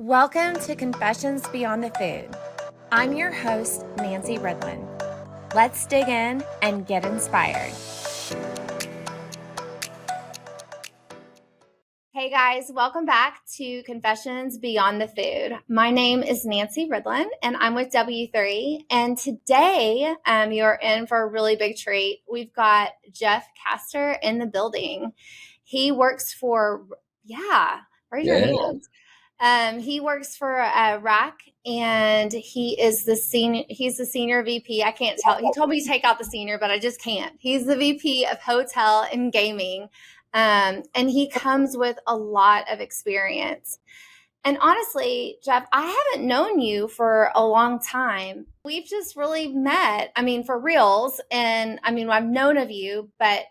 Welcome to Confessions Beyond the Food. I'm your host, Nancy Ridland. Let's dig in and get inspired. Hey guys, welcome back to Confessions Beyond the Food. My name is Nancy Ridland and I'm with W3. And today you're in for a really big treat. We've got Jeff Castor in the building. He works for, raise your hands. He works for RAC and he is the senior. He's the senior VP. I can't tell. He told me to take out the senior, but I just can't. He's the VP of hotel and gaming. And he comes with a lot of experience. And honestly, Jeff, I haven't known you for a long time. We've just really met. I mean, for reals. And I mean, I've known of you, but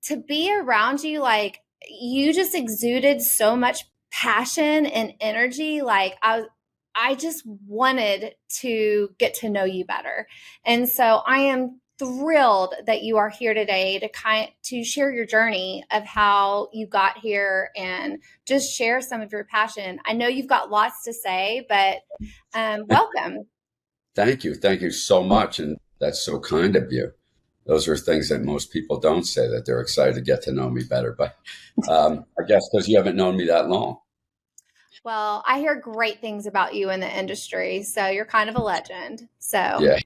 to be around you, like you just exuded so much passion and energy. Like I just wanted to get to know you better. And so I am thrilled that you are here today to share your journey of how you got here and just share some of your passion. I know you've got lots to say, but welcome. Thank you. Thank you so much. And that's so kind of you. Those are things that most people don't say, that they're excited to get to know me better. But I guess because you haven't known me that long. Well, I hear great things about you in the industry. So you're kind of a legend. So yeah,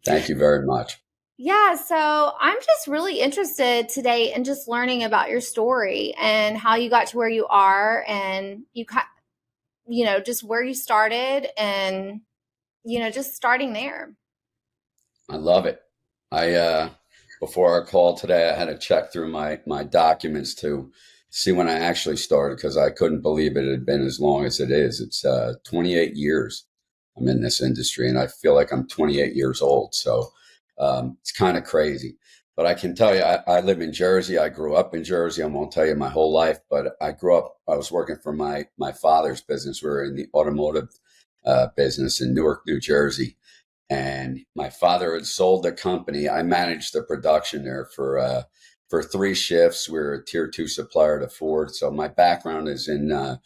thank you very much. Yeah. So I'm just really interested today in just learning about your story and how you got to where you are and just where you started and, just starting there. I love it. Before our call today, I had to check through my documents to see when I actually started, because I couldn't believe it had been as long as it is. It's 28 years I'm in this industry, and I feel like I'm 28 years old. So it's kind of crazy. But I can tell you, I live in Jersey. I grew up in Jersey. I won't tell you my whole life, but I was working for my father's business. We were in the automotive business in Newark, New Jersey. And my father had sold the company. I managed the production there for 3 shifts. We were a tier 2 supplier to Ford. So my background is in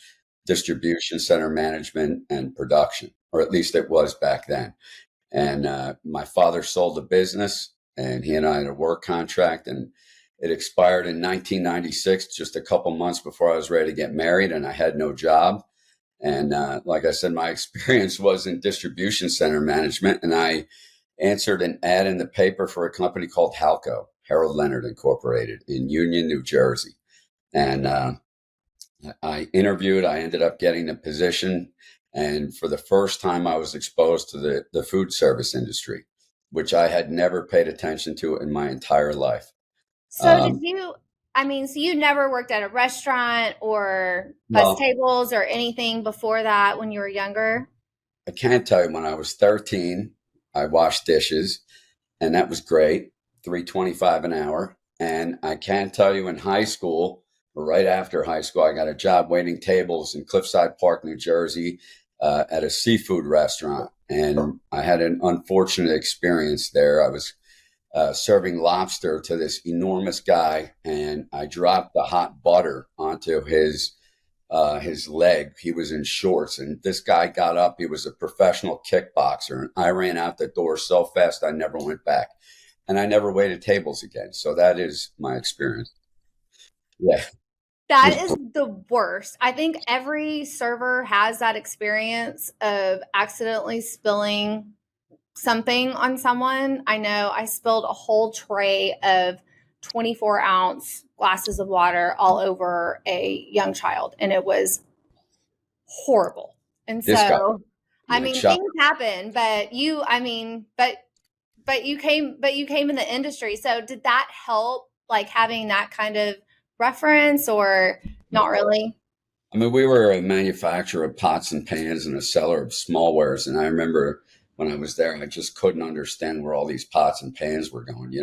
distribution center management and production, or at least it was back then. And my father sold the business, and he and I had a work contract, and it expired in 1996, just a couple months before I was ready to get married, and I had no job. And like I said, my experience was in distribution center management, and I answered an ad in the paper for a company called Halco, Harold Leonard Incorporated, in Union, New Jersey. And I interviewed. I ended up getting the position. And for the first time, I was exposed to the food service industry, which I had never paid attention to in my entire life. So you never worked at a restaurant or bus tables or anything before that when you were younger? I can't tell you. When I was 13, I washed dishes, and that was great, $3.25 an hour. And I can't tell you, in high school, or right after high school, I got a job waiting tables in Cliffside Park, New Jersey, at a seafood restaurant. And I had an unfortunate experience there. I was serving lobster to this enormous guy, and I dropped the hot butter onto his leg. He was in shorts, and this guy got up. He was a professional kickboxer, and I ran out the door so fast I never went back, and I never waited tables again. So that is my experience. Yeah. That is the worst. I think every server has that experience of accidentally spilling something on someone. I know I spilled a whole tray of 24-ounce glasses of water all over a young child, and it was horrible. And so, things happen, but you came in the industry. So did that help, like having that kind of reference, or not really? I mean, we were a manufacturer of pots and pans and a seller of smallwares. And I remember when I was there, I just couldn't understand where all these pots and pans were going.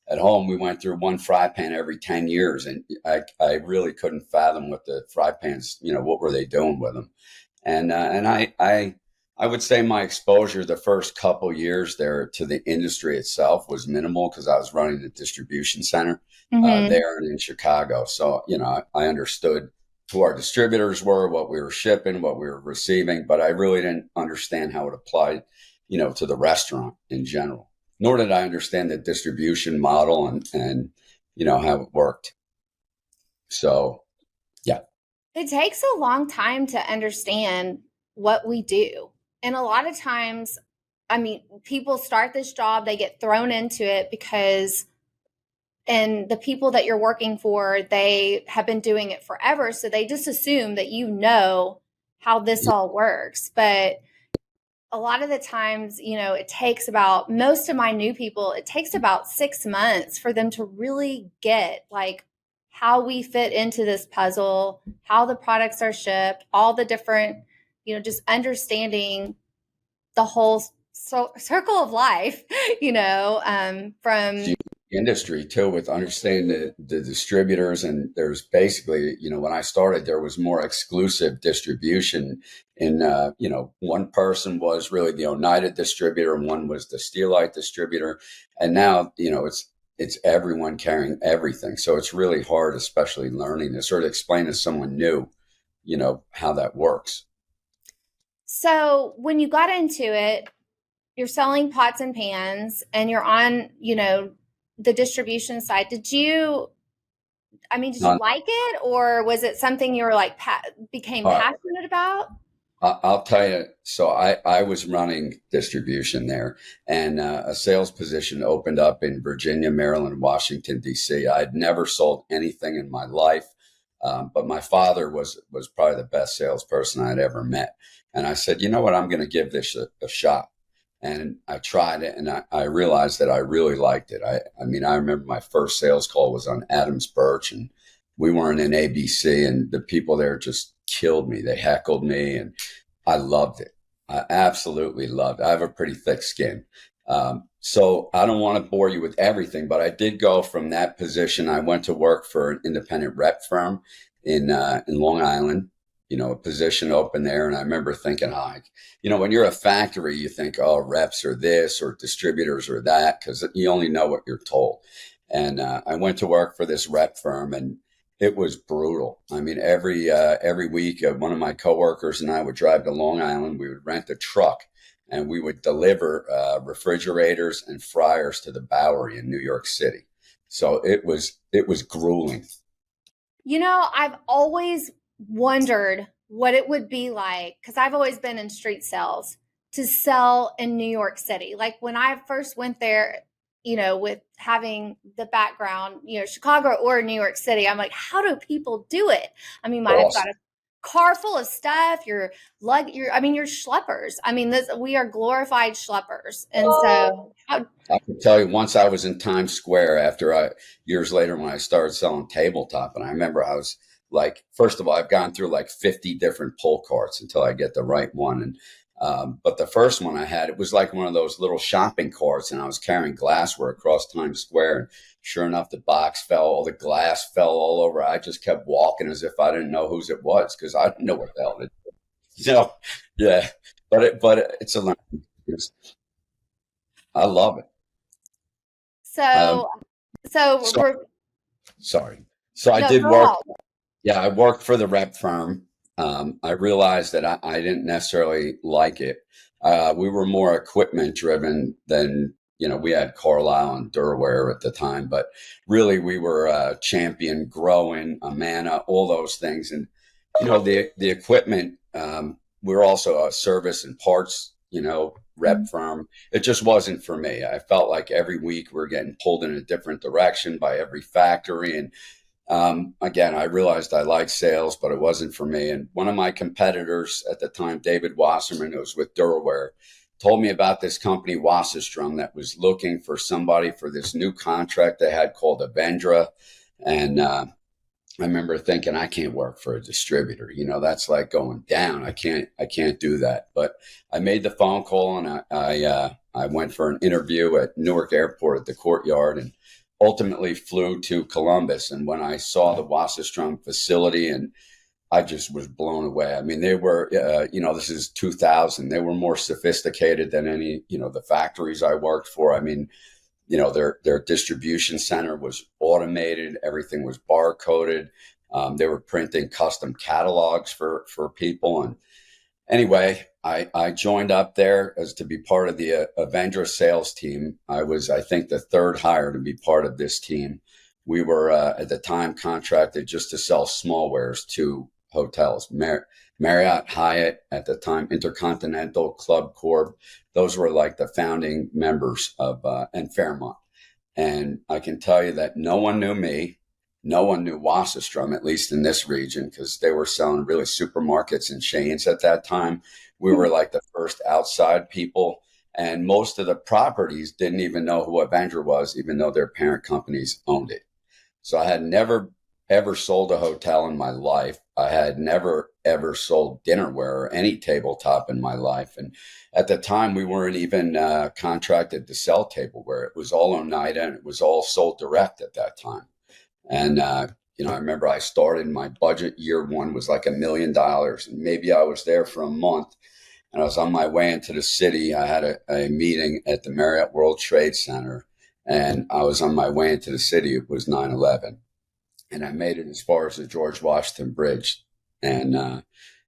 At home, we went through one fry pan every 10 years. And I really couldn't fathom what the fry pans, what were they doing with them? And I would say my exposure the first couple years there to the industry itself was minimal, because I was running the distribution center there and in Chicago. So, I understood who our distributors were, what we were shipping, what we were receiving, but I really didn't understand how it applied, to the restaurant in general. Nor did I understand the distribution model and how it worked. So, yeah. It takes a long time to understand what we do. And a lot of times, I mean, people start this job, they get thrown into it because, and the people that you're working for, they have been doing it forever. So they just assume that you know how this all works. But a lot of the times, it takes about, most of my new people, it takes about 6 months for them to really get like how we fit into this puzzle, how the products are shipped, all the different, just understanding the whole circle of life, from Industry too, with understanding the distributors. And there's basically, when I started, there was more exclusive distribution in, one person was really the Oneida distributor and one was the Steelite distributor. And now, it's everyone carrying everything. So it's really hard, especially learning to sort of explain to someone new, how that works. So when you got into it, you're selling pots and pans and you're on, the distribution side. Did you Now, like it, or was it something you were like became uh, passionate about? I'll tell you. So I was running distribution there, and a sales position opened up in Virginia, Maryland, Washington, D.C. I'd never sold anything in my life, but my father was probably the best salesperson I'd ever met. And I said, you know what, I'm going to give this a shot. And I tried it, and I realized that I really liked it. I mean, I remember my first sales call was on Adams Birch, and we weren't in ABC, and the people there just killed me. They heckled me, and I loved it. I absolutely loved it. I have a pretty thick skin. So I don't want to bore you with everything, but I did go from that position. I went to work for an independent rep firm in Long Island, a position open there. And I remember thinking, when you're a factory, you think, oh, reps are this or distributors are that, because you only know what you're told. And I went to work for this rep firm, and it was brutal. I mean, every week, one of my coworkers and I would drive to Long Island. We would rent a truck, and we would deliver refrigerators and fryers to the Bowery in New York City. So it was grueling. I've always wondered what it would be like, because I've always been in street sales, to sell in New York City. Like when I first went there, with having the background, Chicago or New York City, I'm like, how do people do it? I mean, I've got Awesome. a car full of stuff. You're schleppers. I mean, we are glorified schleppers. And so, I can tell you, once I was in Times Square years later when I started selling tabletop, and I remember I was like, first of all, I've gone through like 50 different pull carts until I get the right one. And but the first one I had, it was like one of those little shopping carts, and I was carrying glassware across Times Square. And sure enough, the box fell, all the glass fell all over. I just kept walking as if I didn't know whose it was, because I didn't know what the hell it is. Yeah, it's a learning experience. I love it. Um, so, so so we're, sorry. So I no, did go work. ahead. Yeah, I worked for the rep firm. I realized that I didn't necessarily like it. We were more equipment driven than, we had Carlisle and Durware at the time, but really we were Champion, Growing, Amana, all those things. And, the equipment, we're also a service and parts, rep firm. It just wasn't for me. I felt like every week we're getting pulled in a different direction by every factory. And again, I realized I liked sales, but it wasn't for me. And one of my competitors at the time, David Wasserman, who was with Durware, told me about this company, Wasserstrom, that was looking for somebody for this new contract they had called Avendra. And I remember thinking, I can't work for a distributor. That's like going down. I can't do that. But I made the phone call, and I went for an interview at Newark Airport at the Courtyard, and ultimately flew to Columbus. And when I saw the Wasserstrom facility, and I just was blown away. I mean, they were, this is 2000. They were more sophisticated than any, the factories I worked for. I mean, their distribution center was automated. Everything was barcoded. They were printing custom catalogs for people. And anyway, I joined up there as to be part of the Avendra sales team. I was, I think, the third hire to be part of this team. We were at the time contracted just to sell small wares to hotels, Marriott, Hyatt at the time, Intercontinental, Club Corp. Those were like the founding members of and Fairmont. And I can tell you that no one knew me. No one knew Wasserstrom, at least in this region, because they were selling really supermarkets and chains at that time. We were like the first outside people. And most of the properties didn't even know who Avenger was, even though their parent companies owned it. So I had never, ever sold a hotel in my life. I had never, ever sold dinnerware or any tabletop in my life. And at the time, we weren't even contracted to sell tableware. It was all Oneida and it was all sold direct at that time. And, I remember I started, my budget year one was like $1 million. And maybe I was there for a month and I was on my way into the city. I had a meeting at the Marriott World Trade Center and I was on my way into the city. It was 9/11, and I made it as far as the George Washington Bridge. And,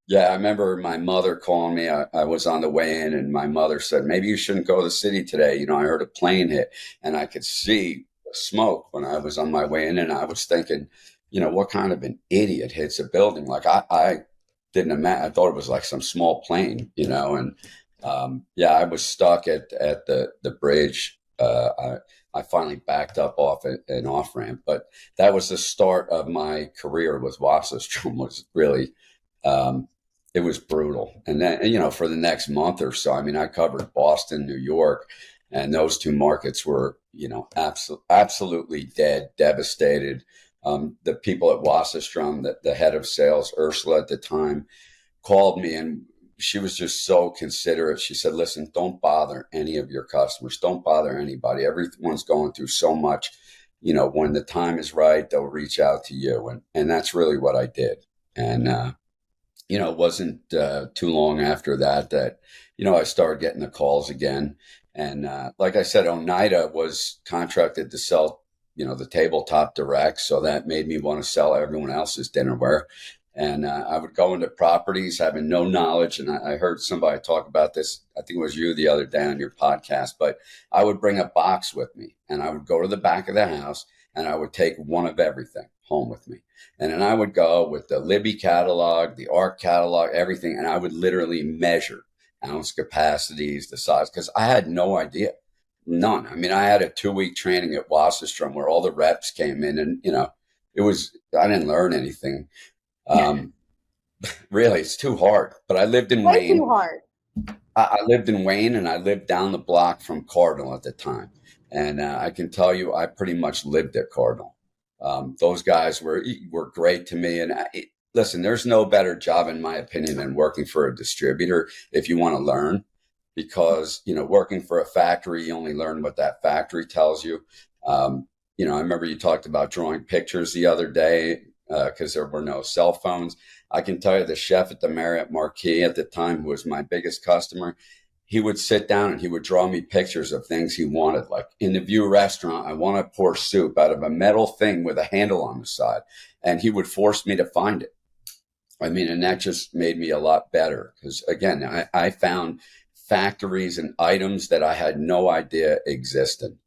yeah, I remember my mother calling me. I was on the way in and my mother said, maybe you shouldn't go to the city today. I heard a plane hit and I could see smoke when I was on my way in, and I was thinking, what kind of an idiot hits a building? Like I didn't imagine. I thought it was like some small plane, and yeah, I was stuck at the bridge. I finally backed up off an off ramp, but that was the start of my career with Wasserstrom. Was really it was brutal, and then for the next month or so, I mean, I covered Boston, New York. And those two markets were, absolutely dead, devastated. The people at Wasserstrom, the head of sales, Ursula at the time, called me and she was just so considerate. She said, listen, don't bother any of your customers. Don't bother anybody. Everyone's going through so much. When the time is right, they'll reach out to you. And that's really what I did. And, it wasn't too long after that, I started getting the calls again. And like I said, Oneida was contracted to sell, the tabletop direct. So that made me want to sell everyone else's dinnerware. And I would go into properties having no knowledge. And I heard somebody talk about this. I think it was you the other day on your podcast. But I would bring a box with me and I would go to the back of the house and I would take one of everything home with me. And then I would go with the Libby catalog, the ARC catalog, everything. And I would literally measure ounce capacities, the size, because I had no idea. None. I mean, I had a 2-week training at Wasserstrom where all the reps came in and, I didn't learn anything. Really, it's too hard. But I lived in Way Wayne. too hard. I lived in Wayne and I lived down the block from Cardinal at the time. And I can tell you, I pretty much lived at Cardinal. Those guys were great to me. And listen, there's no better job, in my opinion, than working for a distributor if you want to learn, because, working for a factory, you only learn what that factory tells you. I remember you talked about drawing pictures the other day because there were no cell phones. I can tell you the chef at the Marriott Marquis at the time, who was my biggest customer, he would sit down and he would draw me pictures of things he wanted. Like in the View restaurant, I want to pour soup out of a metal thing with a handle on the side. And he would force me to find it. I mean, and that just made me a lot better because, again, I found factories and items that I had no idea existed,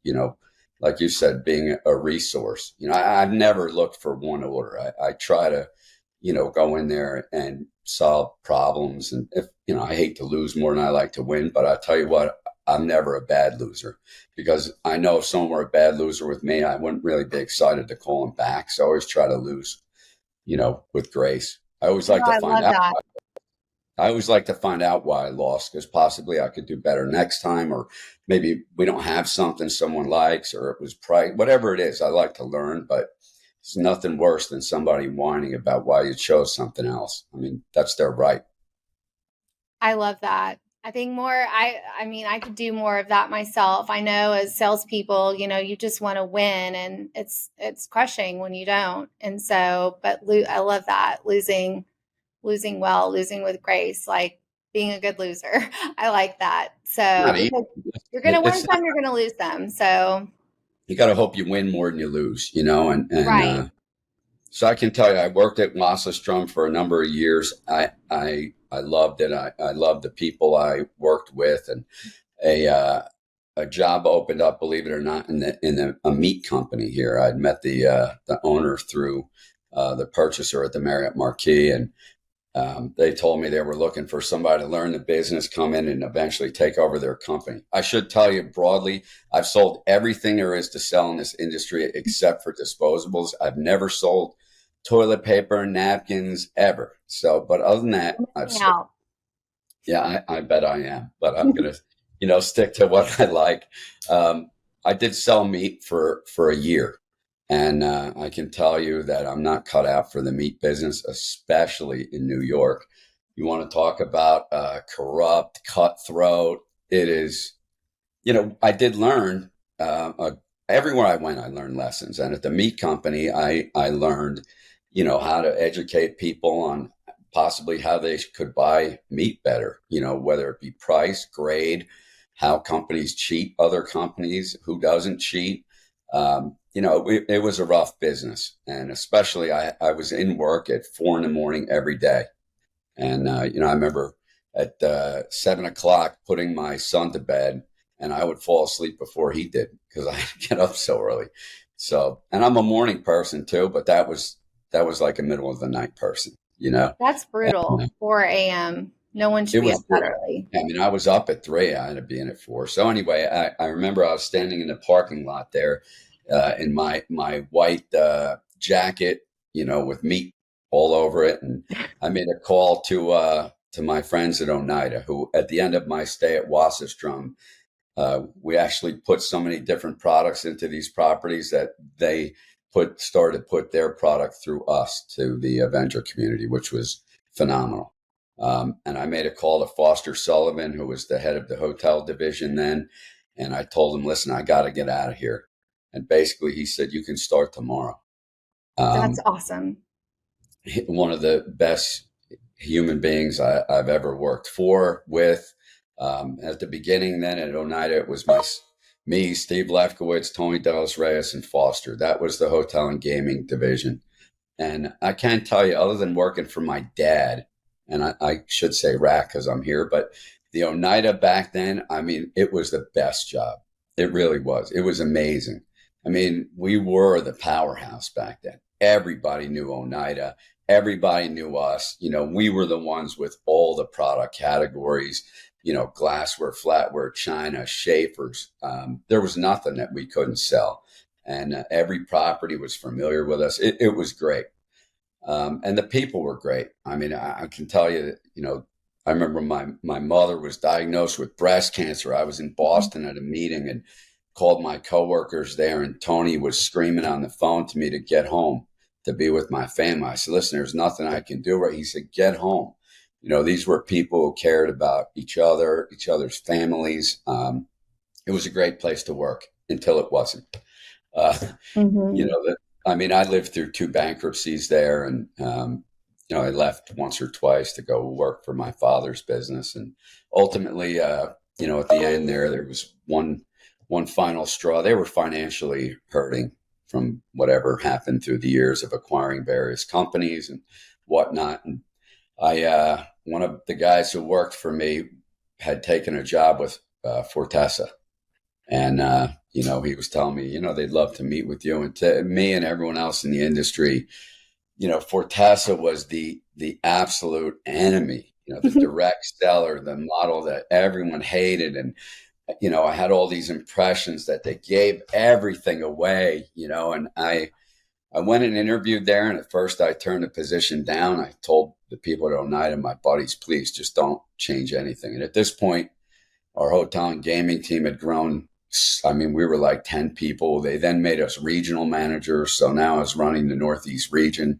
like you said, being a resource. I've never looked for one order. I try to, go in there and solve problems. And if, I hate to lose more than I like to win, but I'll tell you what, I'm never a bad loser because I know if someone were a bad loser with me, I wouldn't really be excited to call them back. So I always try to lose, with grace. I always No, like to I find love out. that. I always like to find out why I lost because possibly I could do better next time, or maybe we don't have something someone likes, or it was price, whatever it is. I like to learn, but it's nothing worse than somebody whining about why you chose something else. I mean, that's their right. I love that. I think I mean, I could do more of that myself. I know as salespeople, you just want to win and it's crushing when you don't. And so, but I love that. Losing well, losing with grace, like being a good loser. I like that. So Not easy. because you're going to win It's not, some, you're going to lose some. So, you got to hope you win more than you lose, and right. So I can tell you, I worked at Wasserstrom for a number of years. I loved it. I loved the people I worked with, and a a job opened up, believe it or not, a meat company here. I'd met the owner through the purchaser at the Marriott Marquis, and they told me they were looking for somebody to learn the business, come in, and eventually take over their company. I should tell you broadly, I've sold everything there is to sell in this industry except for disposables. I've never sold toilet paper, napkins, ever. So, but other than that, I've sold. Out. Yeah, I bet I am, but I'm gonna, stick to what I like. Um, I did sell meat for a year, and I can tell you that I'm not cut out for the meat business, especially in New York. You want to talk about corrupt, cutthroat? It is. I did learn everywhere I went. I learned lessons, and at the meat company, I learned, how to educate people on possibly how they could buy meat better. Whether it be price, grade, how companies cheat other companies, who doesn't cheat. It was a rough business, and especially I was in work at 4 in the morning every day. And, I remember at 7 o'clock putting my son to bed, and I would fall asleep before he did because I had to get up so early. So, and I'm a morning person too, but that was like a middle of the night person. That's And, brutal. 4 a.m. No one should it be was up that brutal. early. I mean, I was up at 3. I had to be in at 4. So anyway, I remember I was standing in the parking lot there in my white jacket, with meat all over it, and I made a call to my friends at Oneida, who at the end of my stay at Wasserstrom, we actually put so many different products into these properties that they started to put their product through us to the Avenger community, which was phenomenal. And I made a call to Foster Sullivan, who was the head of the hotel division then, and I told him, "Listen, I got to get out of here." And basically, he said, "You can start tomorrow." That's Um, awesome. one of the best human beings I've ever worked for with. At the beginning, then at Oneida, it was me, Steve Lefkowitz, Tony Dallas Reyes, and Foster. That was the hotel and gaming division. And I can't tell you, other than working for my dad, and I should say Rack because I'm here, but the Oneida back then, I mean, it was the best job. It really was. It was amazing. I mean, we were the powerhouse back then. Everybody knew Oneida. Everybody knew us. We were the ones with all the product categories, glassware, flatware, china, Schaefer's. There was nothing that we couldn't sell. And every property was familiar with us. It was great. And the people were great. I mean, I can tell you that, I remember my mother was diagnosed with breast cancer. I was in Boston at a meeting and called my coworkers there, and Tony was screaming on the phone to me to get home to be with my family. I said, "Listen, there's nothing I can do." Right? He said, "Get home." These were people who cared about each other, each other's families. It was a great place to work until it wasn't. Uh, you Hmm. know, that, I mean, I lived through 2 bankruptcies there, and I left once or twice to go work for my father's business, and ultimately, at the end there was one final straw. They were financially hurting from whatever happened through the years of acquiring various companies and whatnot. And one of the guys who worked for me had taken a job with Fortessa, and he was telling me, they'd love to meet with you. And to me and everyone else in the industry, Fortessa was the absolute enemy. The direct seller, the model that everyone hated, and I had all these impressions that they gave everything away. And I went and interviewed there, and at first I turned the position down. I told the people at Oneida, my buddies, please just don't change anything. And at this point, our hotel and gaming team had grown. I mean, we were like 10 people. They then made us regional managers. So now I was running the Northeast region,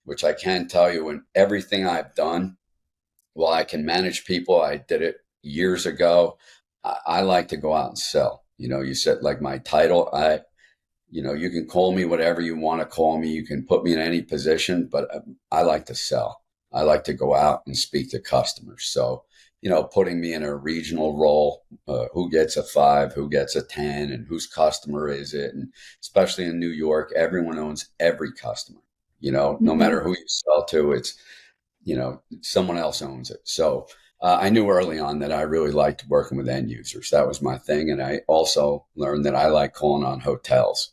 which I can tell you, in everything I've done, while I can manage people, I did it years ago. I like to go out and sell. You said like my title, you can call me whatever you want to call me. You can put me in any position, but I like to sell. I like to go out and speak to customers. So, putting me in a regional role, who gets a 5, who gets a 10, and whose customer is it? And especially in New York, everyone owns every customer. No Mhm. matter who you sell to, someone else owns it. So I knew early on that I really liked working with end users. That was my thing. And I also learned that I like calling on hotels.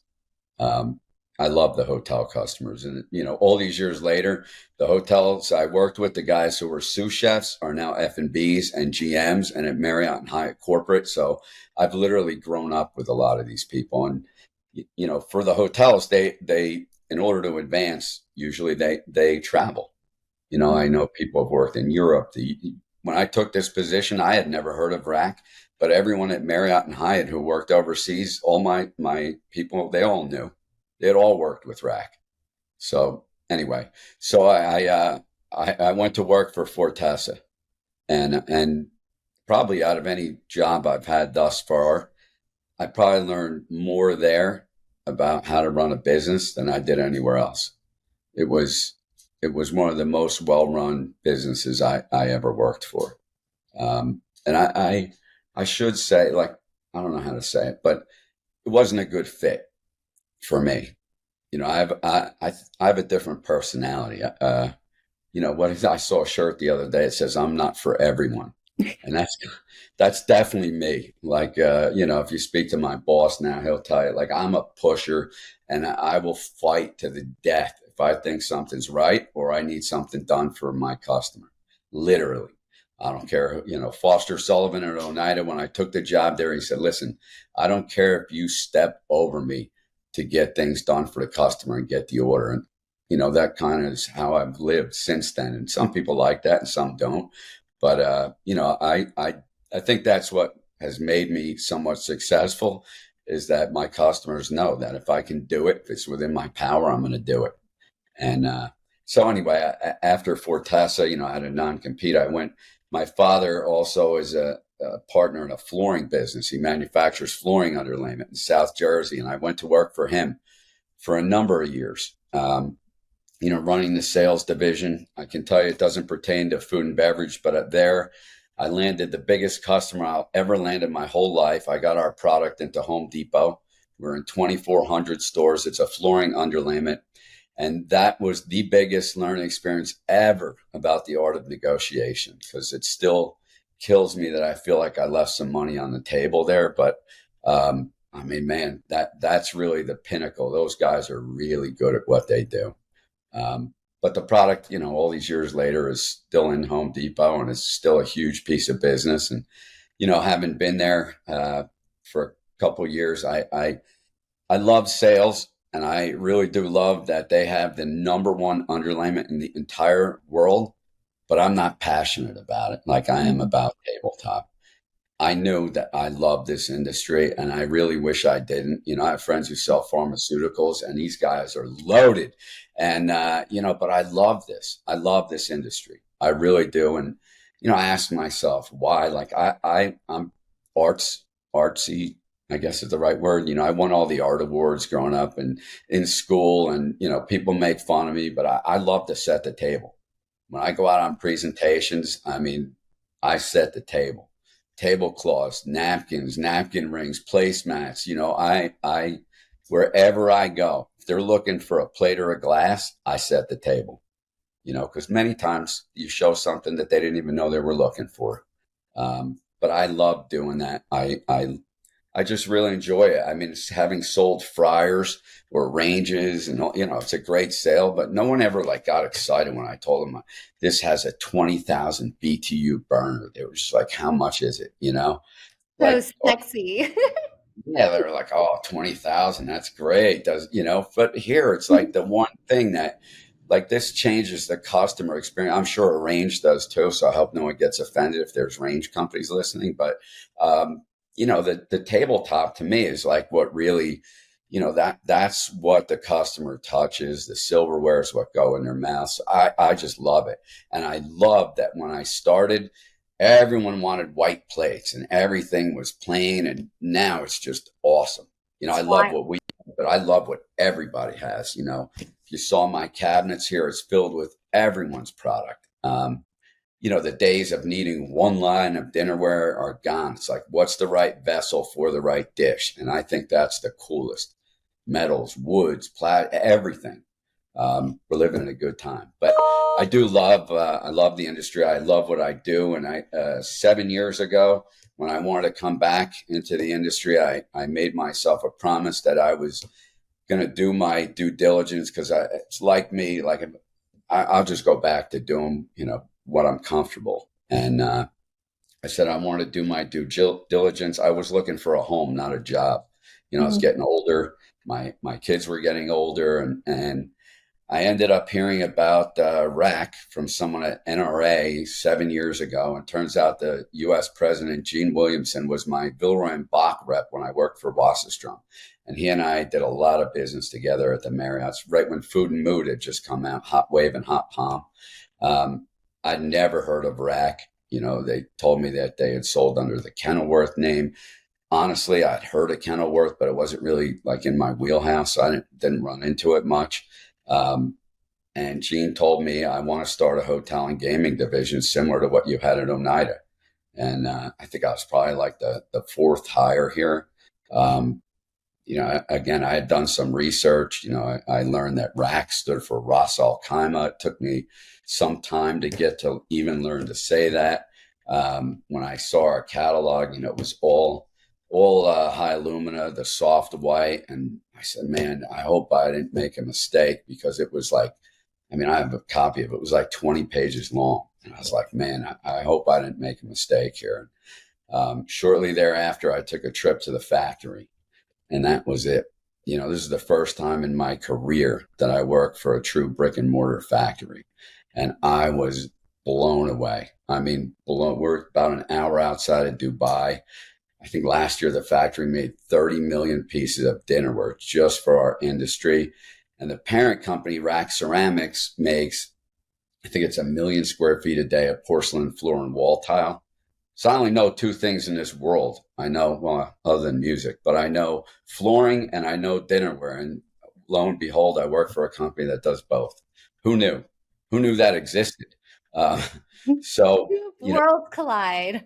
Um, I love the hotel customers. And, all these years later, the hotels I worked with, the guys who were sous chefs are now F&Bs and GMs and at Marriott and Hyatt corporate. So I've literally grown up with a lot of these people. And, for the hotels, they, in order to advance, usually they travel. I know people have worked in Europe. When I took this position, I had never heard of rack, but everyone at Marriott and Hyatt who worked overseas, all my people, they all knew. They had all worked with rack. So anyway, so I went to work for Fortessa, and probably out of any job I've had thus far, I probably learned more there about how to run a business than I did anywhere else. It was it was one of the most well run businesses I ever worked for. And I should say, like, I don't know how to say it, but it wasn't a good fit for me. I have a different personality. I saw a shirt the other day. It says, "I'm not for everyone," and that's definitely me. Like, if you speak to my boss now, he'll tell you, like, I'm a pusher, and I will fight to the death if I think something's right or I need something done for my customer. Literally, I don't care. Foster Sullivan at Oneida, when I took the job there, he said, "Listen, I don't care if you step over me to get things done for the customer and get the order." And that kind of is how I've lived since then. And some people like that and some don't. But I think that's what has made me somewhat successful is that my customers know that if I can do it, if it's within my power, I'm going to do it. And so anyway, after Fortessa, I had a non-compete. I went. My father also is a partner in a flooring business. He manufactures flooring underlayment in South Jersey, and I went to work for him for a number of years. Running the sales division. I can tell you it doesn't pertain to food and beverage, but there I landed the biggest customer I'll ever land in my whole life. I got our product into Home Depot. We're in 2,400 stores. It's a flooring underlayment. And that was the biggest learning experience ever about the art of negotiation because it still kills me that I feel like I left some money on the table there. But I mean, man, that's really the pinnacle. Those guys are really good at what they do. But the product, all these years later is still in Home Depot and it's still a huge piece of business. And, having been there for a couple of years, I love sales and I really do love that they have the number one underlayment in the entire world, but I'm not passionate about it like I am Mhm. about tabletop. I knew that I love this industry and I really wish I didn't. I have friends who sell pharmaceuticals and these guys are loaded. And, but I love this. I love this industry. I really do. And, I asked myself why, like I'm artsy, I guess is the right word. I won all the art awards growing up and in school and, people make fun of me, but I love to set the table. When I go out on presentations, I mean, I set the table tablecloths, napkins, napkin rings, placemats. I wherever I go, if they're looking for a plate or a glass, I set the table. Because many times you show something that they didn't even know they were looking for. But I love doing that. I just really enjoy it. I mean, it's having sold fryers or ranges and, it's a great sale, but no one ever like got excited when I told them this has a 20,000 BTU burner. They were just like, how much is it? So Like, sexy. yeah, they're like, oh, 20,000. That's great. But here it's like the one thing that like this changes the customer experience. I'm sure a range does too. So I hope no one gets offended if there's range companies listening. But the tabletop to me is like what really, that's what the customer touches. The silverware is what go in their mouth. So I just love it. And I love that when I started, everyone wanted white plates and everything was plain. And now it's just awesome. I It's love wild. what we, but I love what everybody has. If you saw my cabinets here, it's filled with everyone's product. The days of needing one line of dinnerware are gone. It's like, what's the right vessel for the right dish? And I think that's the coolest. Metals, woods, everything. we're living in a good time. But I love the industry. I love what I do. And 7 years ago, when I wanted to come back into the industry, I made myself a promise that I was going to do my due diligence, because it's like me, like I'll just go back to doing, what I'm comfortable. And I said I want to do my due diligence. I was looking for a home, not a job. I was Mhm. getting older. My kids were getting older, and I ended up hearing about RAC from someone at NRA 7 years ago. And turns out the U.S. President, Gene Williamson, was my Villeroy and Bach rep when I worked for Wasserstrom. And he and I did a lot of business together at the Marriott's right when Food and Mood had just come out, Hot Wave and Hot Palm. Um, I'd never heard of RAC. They told me that they had sold under the Kenilworth name. Honestly, I'd heard of Kenilworth, but it wasn't really like in my wheelhouse. So I didn't run into it much. Um, and Gene told me, I want to start a hotel and gaming division similar to what you had at Oneida. And I think I was probably like the fourth hire here. Um, again, I had done some research. I learned that RAC stood for Ras Al Khaimah. It took me some time to get to even learn to say that. When I saw our catalog, it was all high alumina, the soft white, and I said, man, I hope I didn't make a mistake, because it was like, I have a copy of it. It was like 20 pages long, and I was like, man, I hope I didn't make a mistake here. Shortly thereafter, I took a trip to the factory. And that was it. This is the first time in my career that I worked for a true brick and mortar factory. And I was blown away. We're about an hour outside of Dubai. I think last year the factory made 30 million pieces of dinnerware just for our industry. And the parent company, Rack Ceramics, makes, I think it's 1 million square feet a day of porcelain floor and wall tile. So I only know two things in this world. I know, well, other than music, but I know flooring and I know dinnerware. And lo and behold, I work for a company that does both. Who knew? Who knew that existed? Uh, so, Worlds collide.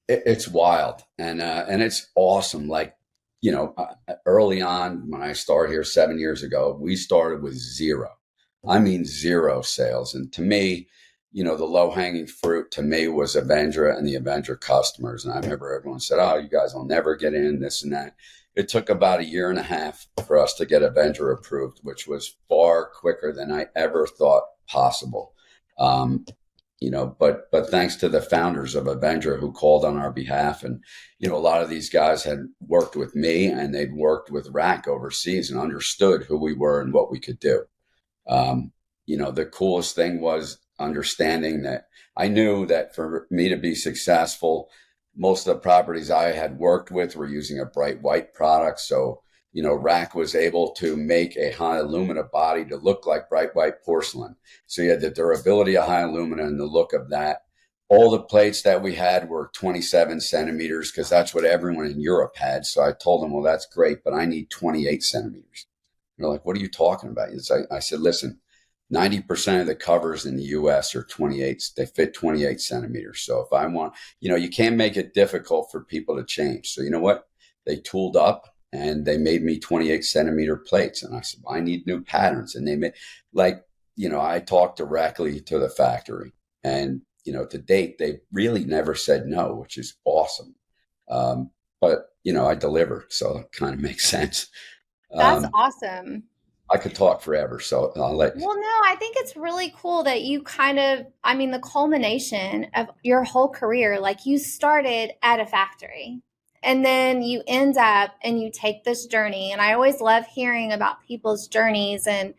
it's wild, and it's awesome. Like, early on when I started here 7 years ago, we started with zero. I mean, zero sales. And to me, the low hanging fruit to me was Avendra and the Avendra customers. And I remember everyone said, "Oh, you guys will never get in this and that." It took about 1.5 years for us to get Avendra approved, which was far quicker than I ever thought possible. Um, but thanks to the founders of Avenger who called on our behalf. And, a lot of these guys had worked with me and they'd worked with RAC overseas and understood who we were and what we could do. The coolest thing was understanding that I knew that for me to be successful, most of the properties I had worked with were using a bright white product. So, RAC was able to make a high alumina body to look like bright white porcelain. So you had the durability of high alumina and the look of that. All the plates that we had were 27 centimeters because that's what everyone in Europe had. So I told them, well, that's great, but I need 28 centimeters. They're like, what are you talking about? I said, listen, 90% of the covers in the US are 28. They fit 28 centimeters. So if I want, you can't make it difficult for people to change. So you know what? They tooled up and they made me 28 centimeter plates. And I said, well, I need new patterns. And they made I talked directly to the factory and, to date, they really never said no, which is awesome. But, I deliver. So it kind of makes sense. That's Um, awesome. I could talk forever, so I'll let you. Well, no, I think it's really cool that you the culmination of your whole career, like you started at a factory and then you end up and you take this journey. And I always love hearing about people's journeys. And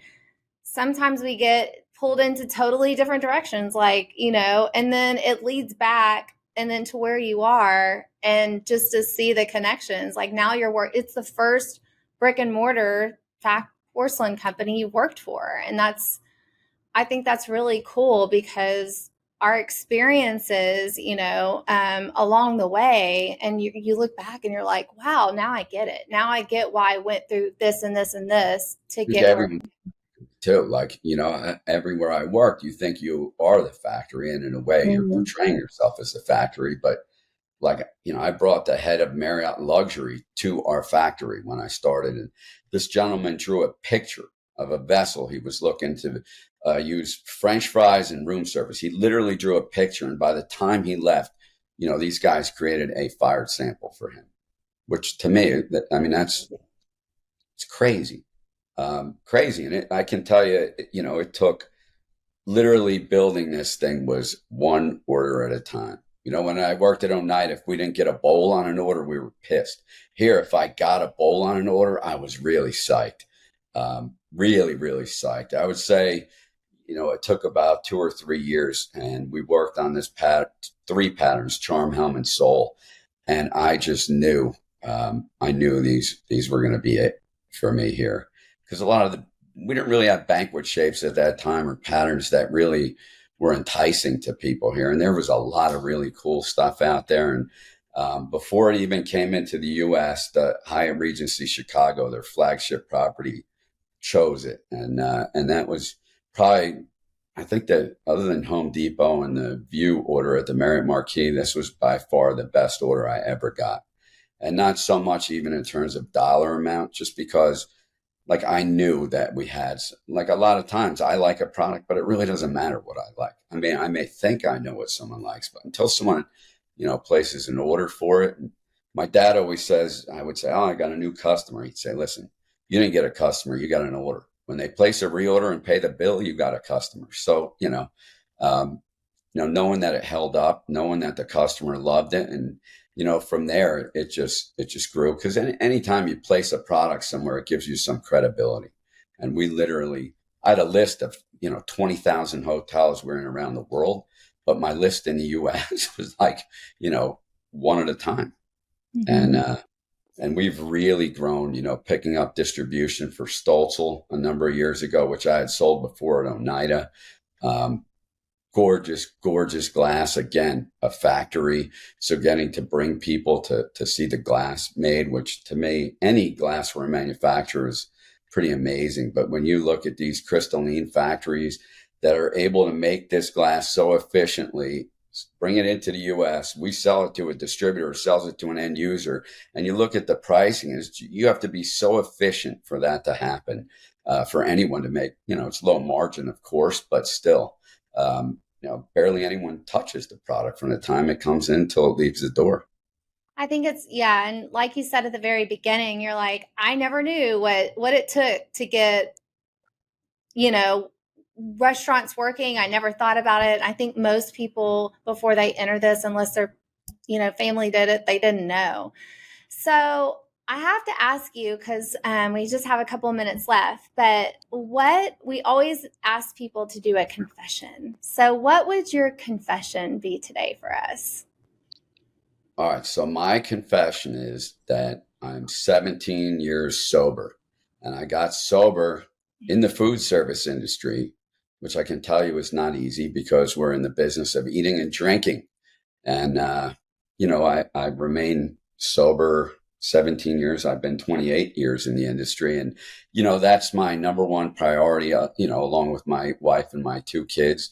sometimes we get pulled into totally different directions, and then it leads back and then to where you are and just to see the connections. Like now it's the first brick and mortar porcelain company you've worked for. And I think that's really cool because our experiences, along the way, and you look back and you're like, wow, now I get it. Now I get why I went through this and this and this to I think get where. everyone too, like, everywhere I work, you think you are the factory, and in a way, you're Mhm. portraying yourself as the factory. But like, I brought the head of Marriott Luxury to our factory when I started, and this gentleman drew a picture of a vessel. He was looking to use French fries and room service. He literally drew a picture, and by the time he left, these guys created a fired sample for him, which to me, I mean, it's crazy, crazy. And I can tell you, it took literally building this thing was one order at a time. When I worked at Oneida, if we didn't get a bowl on an order, we were pissed. Here, if I got a bowl on an order, I was really psyched. Really, really psyched. I would say, it took about 2 or 3 years, and we worked on this three patterns: charm, helm, and soul. And I just knew, I knew these were going to be it for me here, because we didn't really have banquet shapes at that time or patterns that really were enticing to people here. And there was a lot of really cool stuff out there. And before it even came into the U.S., the Hyatt Regency Chicago, their flagship property, chose it. And that was probably, I think that other than Home Depot and the View order at the Marriott Marquis, this was by far the best order I ever got. And not so much even in terms of dollar amount, just because like I knew that we had, like a lot of times I like a product, but it really doesn't matter what I like. I mean, I may think I know what someone likes, but until someone, places an order for it. And my dad always says, I would say, oh, I got a new customer. He'd say, listen, you didn't get a customer, you got an order. When they place a reorder and pay the bill, you got a customer. So, knowing that it held up, knowing that the customer loved it. And, from there, it just grew, because anytime you place a product somewhere, it gives you some credibility. And I had a list of, 20,000 hotels we're in around the world, but my list in the US was like, one at a time. Mm-hmm. And we've really grown, picking up distribution for Stolzel a number of years ago, which I had sold before at Oneida. Gorgeous, gorgeous glass. Again, a factory. So getting to bring people to see the glass made, which to me, any glassware manufacturer is pretty amazing. But when you look at these crystalline factories that are able to make this glass so efficiently, bring it into the U.S., we sell it to a distributor, sells it to an end user, and you look at the pricing, you have to be so efficient for that to happen, for anyone to make, it's low margin, of course, but still, barely anyone touches the product from the time it comes in till it leaves the door. I think yeah. And like you said at the very beginning, you're like, I never knew what it took to get, restaurants working. I never thought about it. I think most people before they enter this, unless their, family did it, they didn't know. So I have to ask you, because we just have a couple of minutes left, but we always ask people to do a confession. So what would your confession be today for us? All right. So my confession is that I'm 17 years sober, and I got sober in the food service industry, which I can tell you is not easy, because we're in the business of eating and drinking. And, I remain sober 17 years. I've been 28 years in the industry. And, that's my number one priority, along with my wife and my two kids.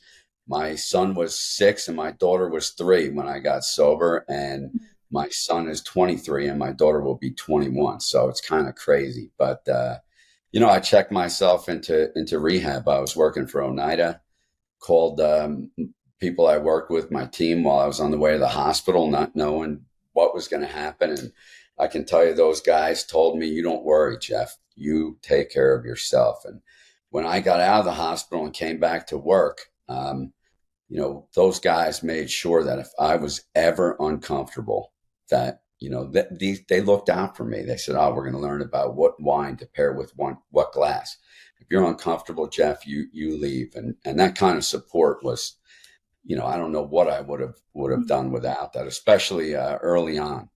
My son was 6 and my daughter was 3 when I got sober. And my son is 23 and my daughter will be 21. So it's kind of crazy. But, I checked myself into rehab. I was working for Oneida, called people I worked with, my team, while I was on the way to the hospital, not knowing what was going to happen. And I can tell you, those guys told me, you don't worry, Jeff, you take care of yourself. And when I got out of the hospital and came back to work, those guys made sure that if I was ever uncomfortable, that, they looked out for me. They said, oh, we're going to learn about what wine to pair with what glass. If you're uncomfortable, Jeff, you leave. And that kind of support was, I don't know what I would have done without that, especially early on.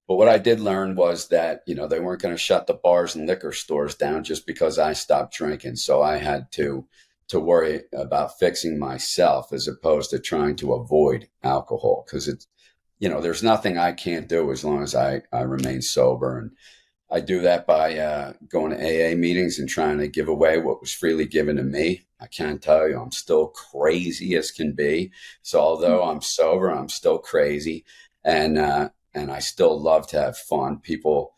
But what I did learn was that, they weren't going to shut the bars and liquor stores down just because I stopped drinking. So I had to worry about fixing myself, as opposed to trying to avoid alcohol, because it's, there's nothing I can't do as long as I remain sober. And I do that by going to AA meetings and trying to give away what was freely given to me. I can't tell you, I'm still crazy as can be. So although I'm sober, I'm still crazy. And I still love to have fun. People,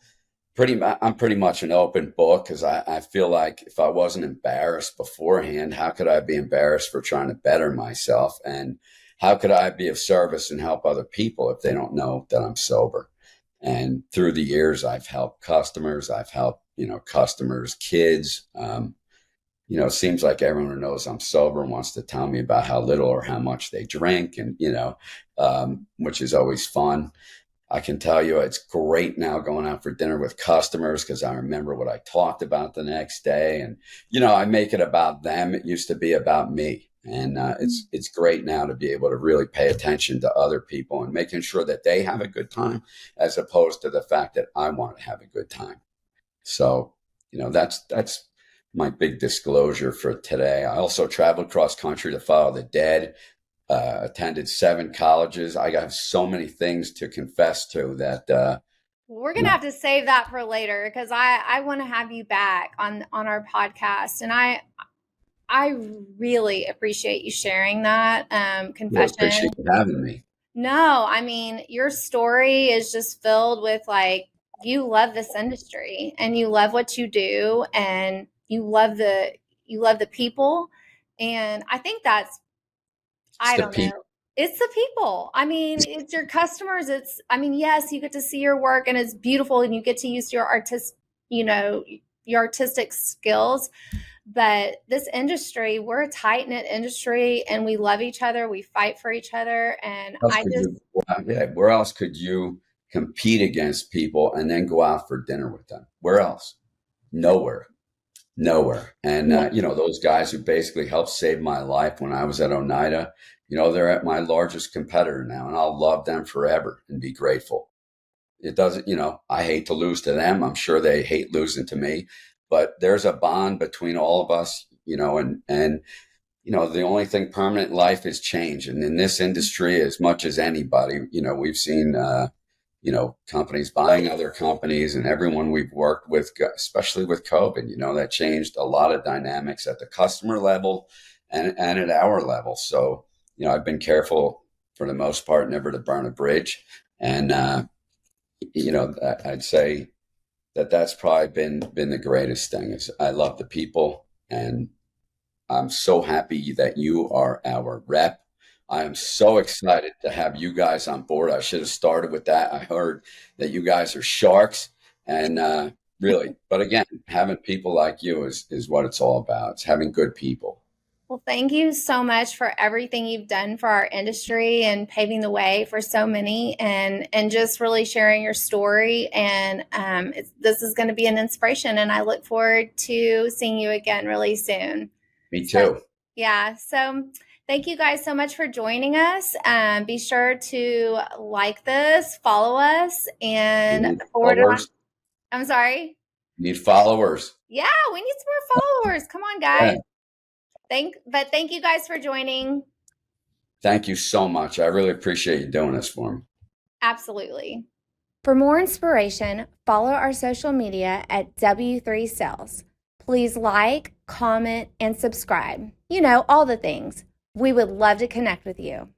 I'm pretty much an open book because I feel like if I wasn't embarrassed beforehand, how could I be embarrassed for trying to better myself? And how could I be of service and help other people if they don't know that I'm sober? And through the years, I've helped customers. I've helped, customers, kids. It seems like everyone who knows I'm sober wants to tell me about how little or how much they drink, and which is always fun. I can tell you it's great now going out for dinner with customers because I remember what I talked about the next day, and I make it about them. It used to be about me, and it's great now to be able to really pay attention to other people and making sure that they have a good time, as opposed to the fact that I want to have a good time. So, that's my big disclosure for today. I also traveled cross country to follow the dead, attended 7 colleges. I got so many things to confess to that, We're you gonna know, have to save that for later because I want to have you back on our podcast, and I really appreciate you sharing that really appreciate confession. you having me. No, I mean, your story is just filled with like you love this industry and you love what you do and you love the people, and I think that's, It's I the don't people. know. It's the people. I mean, it's your customers. I mean, yes, you get to see your work and it's beautiful and you get to use you know, your artistic skills. But this industry, we're a tight knit industry and we love each other. We fight for each other. And Where else I could just, you, yeah, where else could you compete against people and then go out for dinner with them? Where else? Nowhere. Nowhere. And, those guys who basically helped save my life when I was at Oneida, they're at my largest competitor now, and I'll love them forever and be grateful. It doesn't, I hate to lose to them. I'm sure they hate losing to me, but there's a bond between all of us, and the only thing permanent in life is change. And in this industry, as much as anybody, we've seen, companies buying other companies, and everyone we've worked with, especially with COVID, that changed a lot of dynamics at the customer level and at our level. So, I've been careful for the most part, never to burn a bridge. And, I'd say that that's probably been the greatest thing is I love the people, and I'm so happy that you are our rep. I am so excited to have you guys on board. I should have started with that. I heard that you guys are sharks, and really, but again, having people like you is what it's all about. It's having good people. well, thank you so much for everything you've done for our industry and paving the way for so many, and just really sharing your story. And this is going to be an inspiration, and I look forward to seeing you again really soon. Me So, too. yeah. So, thank you guys so much for joining us. Be sure to like this, follow us, We and need forward it on. followers. I'm sorry. We need followers. Yeah, we need some more followers. Come on, Yeah. guys. Thank you guys for joining. Thank you so much. I really appreciate you doing this for me. Absolutely. For more inspiration, follow our social media at W3 Sales. Please like, comment, and subscribe. You know, all the things. We would love to connect with you.